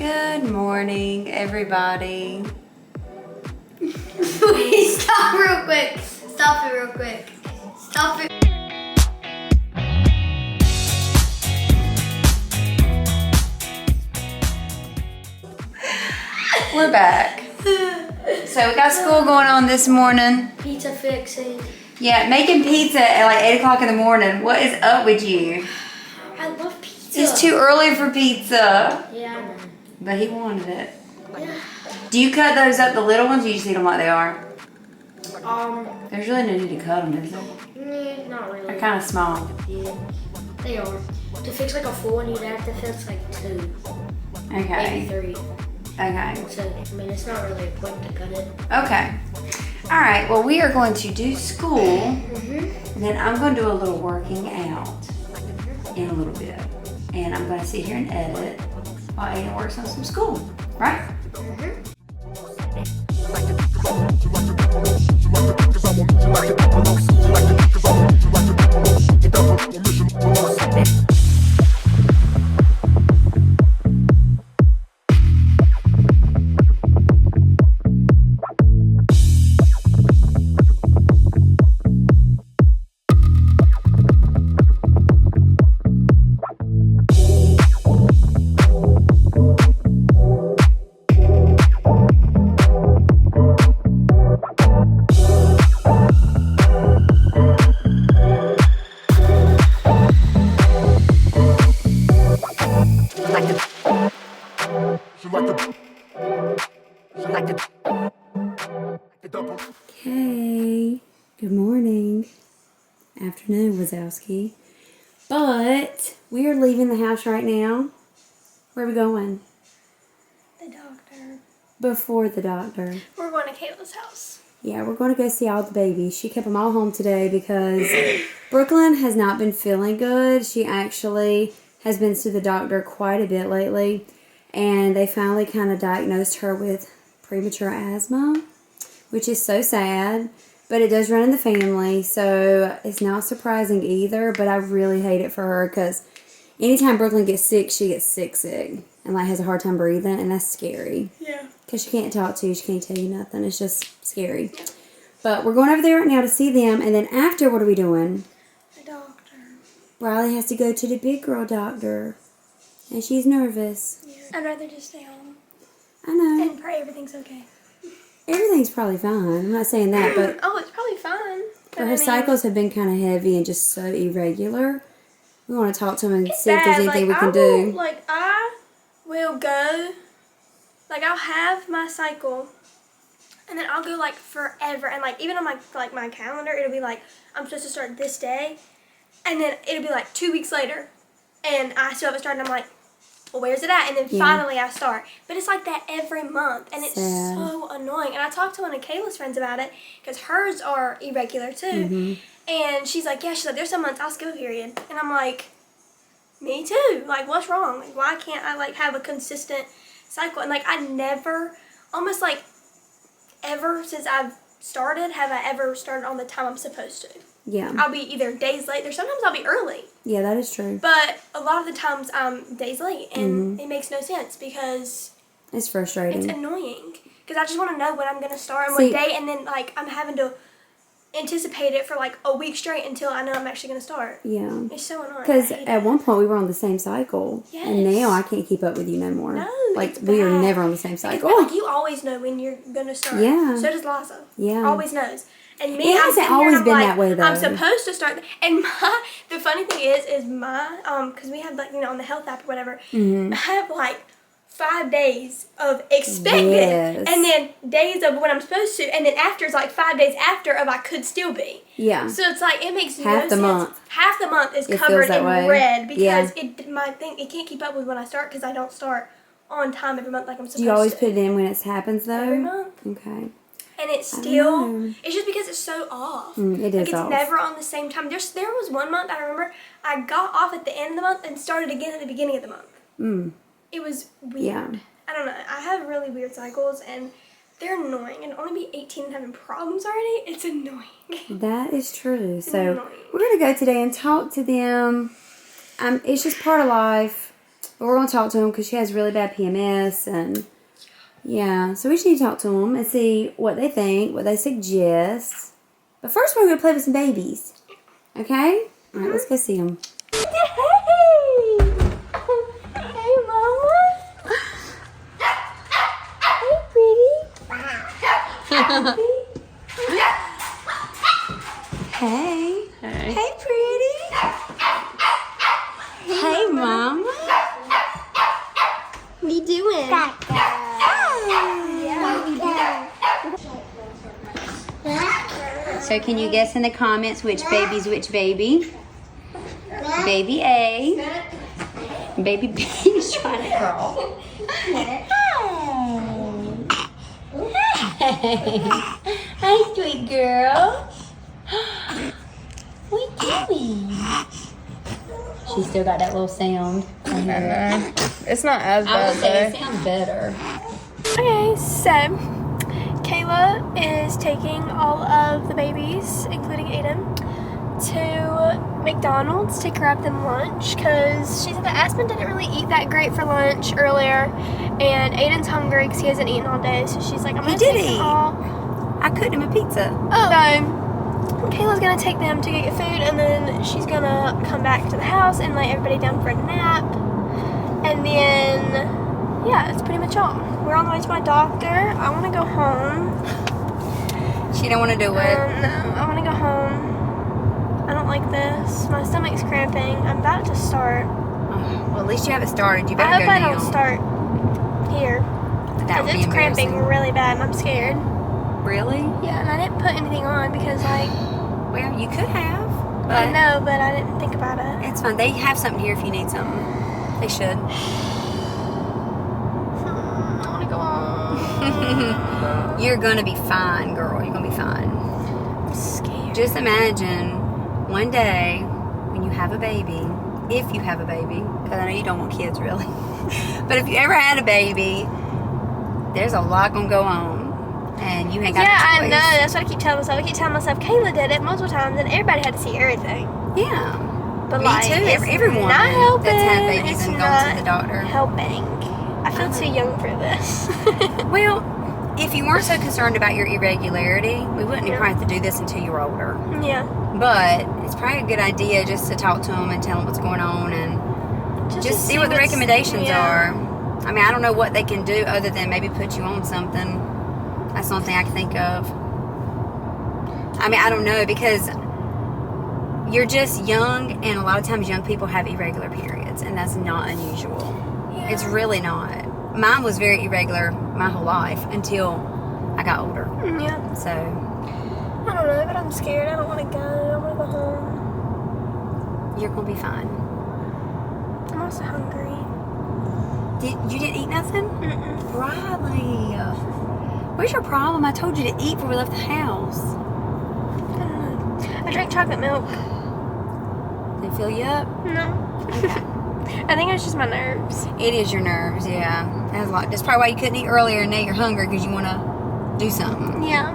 Good morning, everybody. Wait, stop real quick. Stop it real quick. Stop it. We're back. So we got school going on this morning. Pizza fixing. Yeah, making pizza at like 8 o'clock in the morning. What is up with you? I love pizza. It's too early for pizza. Yeah, I know. But he wanted it. Yeah. Do you cut those up, the little ones, or you just eat them like they are? There's There's really no need to cut them, is there? not really. They're kind of small. Yeah, they are. To fix like a full one, you'd have to fix like 2, Okay. maybe 3. Okay. So, I mean, it's not really a point to cut it. Okay. All right. Well, we are going to do school, Mm-hmm. and then I'm going to do a little working out in a little bit, and I'm going to sit here and edit while Aiden works on some school. Right? Okay. Good morning. Afternoon, Wazowski. But we are leaving the house right now. Where are we going? The doctor. Before the doctor. We're going to Kayla's house. Yeah, we're going to go see all the babies. She kept them all home today because Brooklyn has not been feeling good. She actually has been to the doctor quite a bit lately. And they finally kind of diagnosed her with premature asthma, which is so sad. But it does run in the family, so it's not surprising either. But I really hate it for her because anytime Brooklyn gets sick, she gets sick. And like has a hard time breathing, and that's scary. Yeah. Because she can't talk to you, she can't tell you nothing. It's just scary. But we're going over there right now to see them, and then after, what are we doing? The doctor. Riley has to go to the big girl doctor, and she's nervous. Yeah. I'd rather just stay home. I know. And pray everything's okay. Everything's probably fine. I'm not saying that, but Oh, it's probably fine. but her cycles have been kind of heavy and just so irregular. We want to talk to them and see if there's anything we can do. I will go, I'll have my cycle, and then I'll go, forever, and, even on my calendar, it'll be, I'm supposed to start this day, and then it'll be, 2 weeks later, and I still haven't started, and I'm like, well, where's it at? And then finally I start. But it's like that every month, and it's so annoying. And I talked to one of Kayla's friends about it, because hers are irregular, too, and she's like, there's some months I'll skip a period, and I'm like, me too. What's wrong? Why can't I, have a consistent cycle? And, I never, almost, ever since I've started, have I ever started on the time I'm supposed to. Yeah. I'll be either days late, or sometimes I'll be early. Yeah, that is true. But a lot of the times I'm days late, and it makes no sense because it's frustrating. it's annoying. Because I just want to know when I'm going to start and what day, and then, I'm having to anticipate it for, a week straight until I know I'm actually going to start. Yeah. It's so annoying. Because at one point we were on the same cycle. Yes. And now I can't keep up with you no more. No, it's we are bad. never on the same cycle. You always know when you're going to start. Yeah. So does Liza. Yeah. Always knows. And me, It hasn't always been that way, though. I'm supposed to start. And the funny thing is my, because we have, on the health app or whatever, I have, 5 days of expected, Yes. and then days of when I'm supposed to, and then after is 5 days after of I could still be. Yeah. So it's it makes no Half the sense. month. Half the month is It covered feels that in way. red because Yeah. it can't keep up with when I start because I don't start on time every month like I'm supposed to. Do you always put it in when it happens, though? Every month. Okay. And it's I still, know. it's just because it's so off. It is it's off. never on the same time. There was one month I remember I got off at the end of the month and started again at the beginning of the month. It was weird. Yeah. I don't know. I have really weird cycles and they're annoying. And only be 18 and having problems already, it's annoying. That is true. So annoying. we're going to go today and talk to them. It's just part of life. But we're going to talk to him because she has really bad PMS. And, yeah. So we just need to talk to them and see what they think, what they suggest. But first, we're going to play with some babies. Okay? All right, let's go see them. Hey! Hey, Mama. Hey, pretty. Hey. Hey, pretty. Hey, Mama. What are you doing? So can you guess in the comments which baby's which baby? Baby A. Baby B is trying to crawl. Hey. Hi, sweet girl. What are you doing? She's still got that little sound. It's not as I would say bad it sounds better. Okay, so Kayla is taking all of the babies, including Aiden, to McDonald's to grab them lunch because she said that Aspen didn't really eat that great for lunch earlier, and Aiden's hungry because he hasn't eaten all day. So she's like, "I'm gonna take them all." I cooked him a pizza. Oh. So Kayla's gonna take them to get food, and then she's gonna come back to the house and lay everybody down for a nap, and then yeah, that's pretty much all. We're on the way to my doctor. I want to go home. She don't want to do it. No, I want to go home. I don't like this. My stomach's cramping. I'm about to start. Well, at least you haven't started. You I better hope go I now. don't start here. That would Because be it's cramping embarrassing. really bad and I'm scared. Really? Yeah, and I didn't put anything on because, like, Well, you could have. I But know, but I didn't think about it. it's fine. They have something here if you need something. They should. I want to go home. You're going to be fine, girl. You're going to be fine. I'm scared. Just imagine one day when you have a baby, if you have a baby, because I know you don't want kids really, but if you ever had a baby, there's a lot going to go on, and you ain't got Yeah, a I choice. know. That's what I keep telling myself. I keep telling myself, Kayla did it multiple times, and everybody had to see everything. Yeah. But Me like, too. it's Everyone not helping. that's had babies It's and not gone to the doctor. helping. I feel too young for this. Well, if you weren't so concerned about your irregularity, we wouldn't Yeah. probably have to do this until you were older. Yeah. But it's probably a good idea just to talk to them and tell them what's going on and to just see what the recommendations yeah. are. I mean, I don't know what they can do other than maybe put you on something. That's the only thing I can think of. I mean, I don't know because you're just young, and a lot of times young people have irregular periods, and that's not unusual. Yeah. It's really not. Mine was very irregular my whole life until I got older. Yeah. So, I don't know, but I'm scared. I don't want to go. I want to go home. you're going to be fine. I'm also hungry. You didn't eat nothing? Mm-mm. Riley, where's your problem? I told you to eat before we left the house. I don't know. I drank chocolate milk. Did it fill you up? No. Okay. I think it's just my nerves. It is your nerves, yeah. That has a lot. That's probably why you couldn't eat earlier, and now you're hungry because you want to do something. Yeah.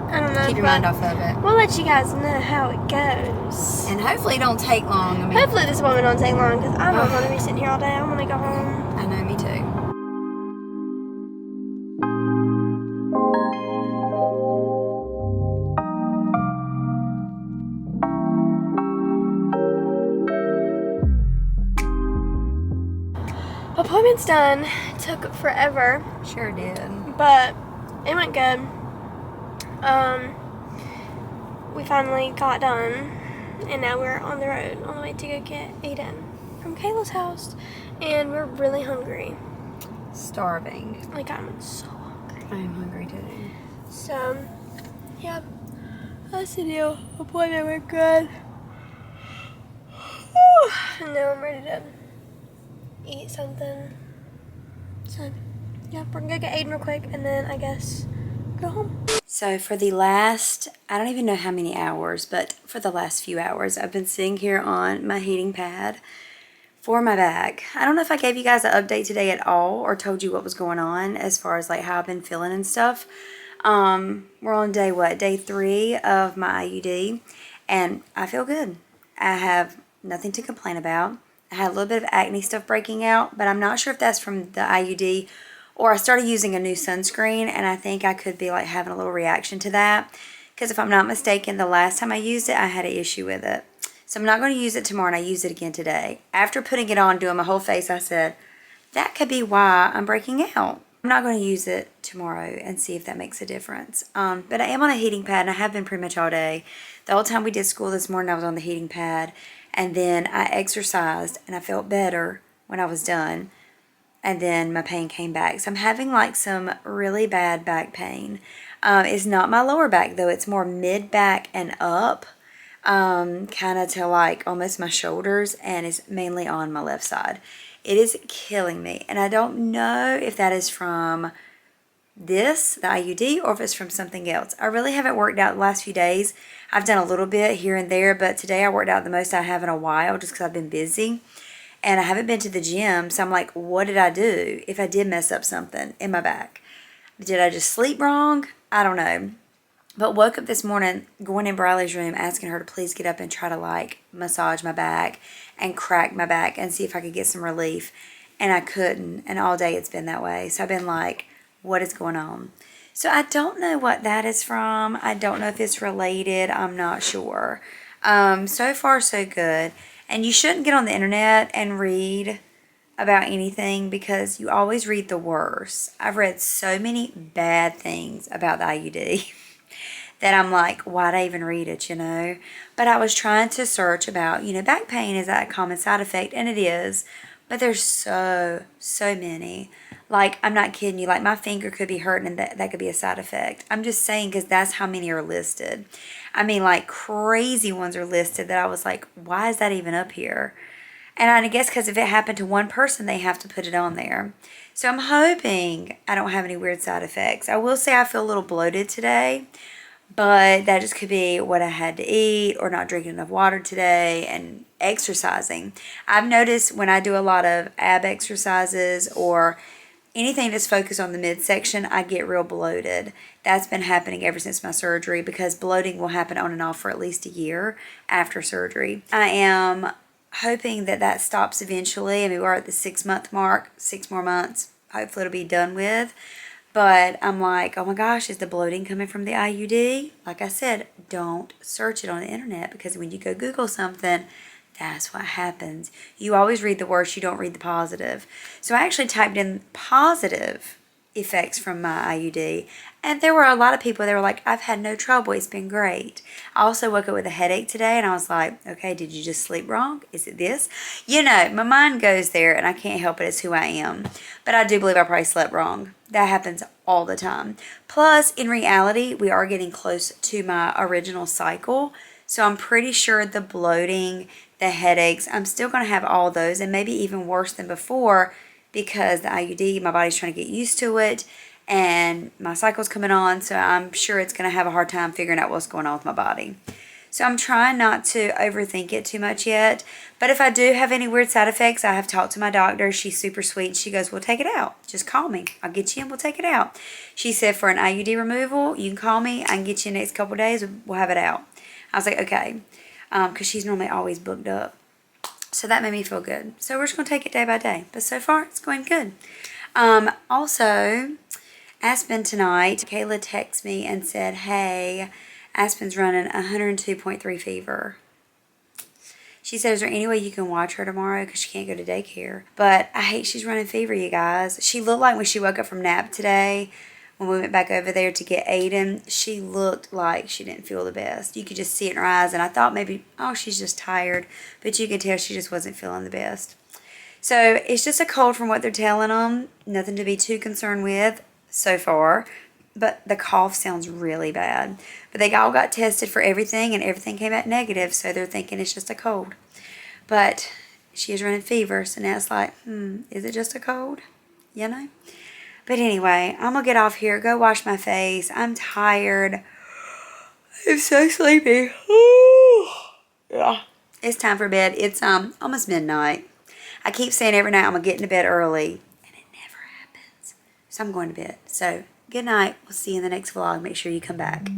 I don't know. Keep your but mind off of it. We'll let you guys know how it goes. And hopefully it don't take long. I mean, Hopefully this woman don't take long because I don't want to be sitting here all day. I want to go home. I know, me too. Appointment's done. Took forever, Sure did. but it went good. We finally got done, and now we're on the road on the way to go get Aiden from Kayla's house, and we're really hungry. Starving. Like, I'm so hungry. I am hungry too. So, yeah, that's the deal. Appointment went good. And now I'm ready to eat something. So, yeah, we're gonna go get Aiden real quick, and then I guess go home. So for the last, I don't even know how many hours, but for the last few hours, I've been sitting here on my heating pad for my back. I don't know if I gave you guys an update today at all or told you what was going on as far as like how I've been feeling and stuff. We're on day 3 of my IUD, and I feel good. I have nothing to complain about. I had a little bit of acne stuff breaking out, but I'm not sure if that's from the IUD or I started using a new sunscreen, and I think I could be like having a little reaction to that. Because if I'm not mistaken, the last time I used it, I had an issue with it. So I'm not going to use it tomorrow, and I used it again today. After putting it on, doing my whole face, I said, that could be why I'm breaking out. I'm not going to use it tomorrow and see if that makes a difference. But I am on a heating pad, and I have been pretty much all day. The whole time we did school this morning, I was on the heating pad. And then I exercised, and I felt better when I was done. And then my pain came back. So I'm having like some really bad back pain. It's not my lower back, though. It's more mid-back and up. Kind of to like almost my shoulders, and it's mainly on my left side. It is killing me, and I don't know if that is from this, the IUD, or if it's from something else. I really haven't worked out the last few days. I've done a little bit here and there, but today I worked out the most I have in a while just because I've been busy, and I haven't been to the gym, so I'm like, what did I do if I did mess up something in my back? Did I just sleep wrong? I don't know. But woke up this morning, going in Briley's room, asking her to please get up and try to like massage my back and crack my back and see if I could get some relief. And I couldn't. And all day it's been that way. So I've been like, what is going on? So I don't know what that is from. I don't know if it's related. I'm not sure. So far, so good. And you shouldn't get on the internet and read about anything because you always read the worst. I've read so many bad things about the IUD. That I'm like, why'd I even read it, you know? But I was trying to search about, you know, back pain, is that a common side effect? And it is. But there's so many. Like, I'm not kidding you. Like, my finger could be hurting and that could be a side effect. I'm just saying because that's how many are listed. I mean, like, crazy ones are listed that I was like, why is that even up here? And I guess because if it happened to one person, they have to put it on there. So I'm hoping I don't have any weird side effects. I will say I feel a little bloated today. But that just could be what I had to eat or not drinking enough water today and exercising. I've noticed when I do a lot of ab exercises or anything that's focused on the midsection, I get real bloated. That's been happening ever since my surgery because bloating will happen on and off for at least a year after surgery. I am hoping that that stops eventually. I mean, we're at the 6-month mark, 6 more months. Hopefully it'll be done with. But I'm like, oh my gosh, is the bloating coming from the IUD? Like I said, don't search it on the internet because when you go Google something, that's what happens. You always read the worst, you don't read the positive. So I actually typed in positive effects from my IUD. And there were a lot of people that were like, I've had no trouble. It's been great. I also woke up with a headache today and I was like, okay, did you just sleep wrong? Is it this? You know, my mind goes there and I can't help it. It's who I am. But I do believe I probably slept wrong. That happens all the time. Plus, in reality, we are getting close to my original cycle. So I'm pretty sure the bloating, the headaches, I'm still going to have all those and maybe even worse than before because the IUD, my body's trying to get used to it and my cycle's coming on. So I'm sure it's going to have a hard time figuring out what's going on with my body. So I'm trying not to overthink it too much yet. But if I do have any weird side effects, I have talked to my doctor. She's super sweet. She goes, we'll take it out. Just call me. I'll get you in. We'll take it out. She said for an IUD removal, you can call me. I can get you in the next couple of days. We'll have it out. I was like, okay. Because she's normally always booked up. So that made me feel good. So we're just going to take it day by day. But so far, it's going good. Also, Aspen tonight, Kayla texted me and said, hey, Aspen's running 102.3 fever. She said, is there any way you can watch her tomorrow because she can't go to daycare? But I hate she's running fever, you guys. She looked like when she woke up from nap today, when we went back over there to get Aiden, she looked like she didn't feel the best. You could just see it in her eyes, and I thought maybe, oh, she's just tired. But you could tell she just wasn't feeling the best. So it's just a cold from what they're telling them. Nothing to be too concerned with so far. But the cough sounds really bad. But they all got tested for everything, and everything came out negative, so they're thinking it's just a cold. But she is running fever, so now it's like, is it just a cold? You know? But anyway, I'm going to get off here, go wash my face. I'm tired. I'm so sleepy. Yeah. It's time for bed. It's almost midnight. I keep saying every night I'm going to get into bed early, and it never happens. So I'm going to bed. So good night. We'll see you in the next vlog. Make sure you come back.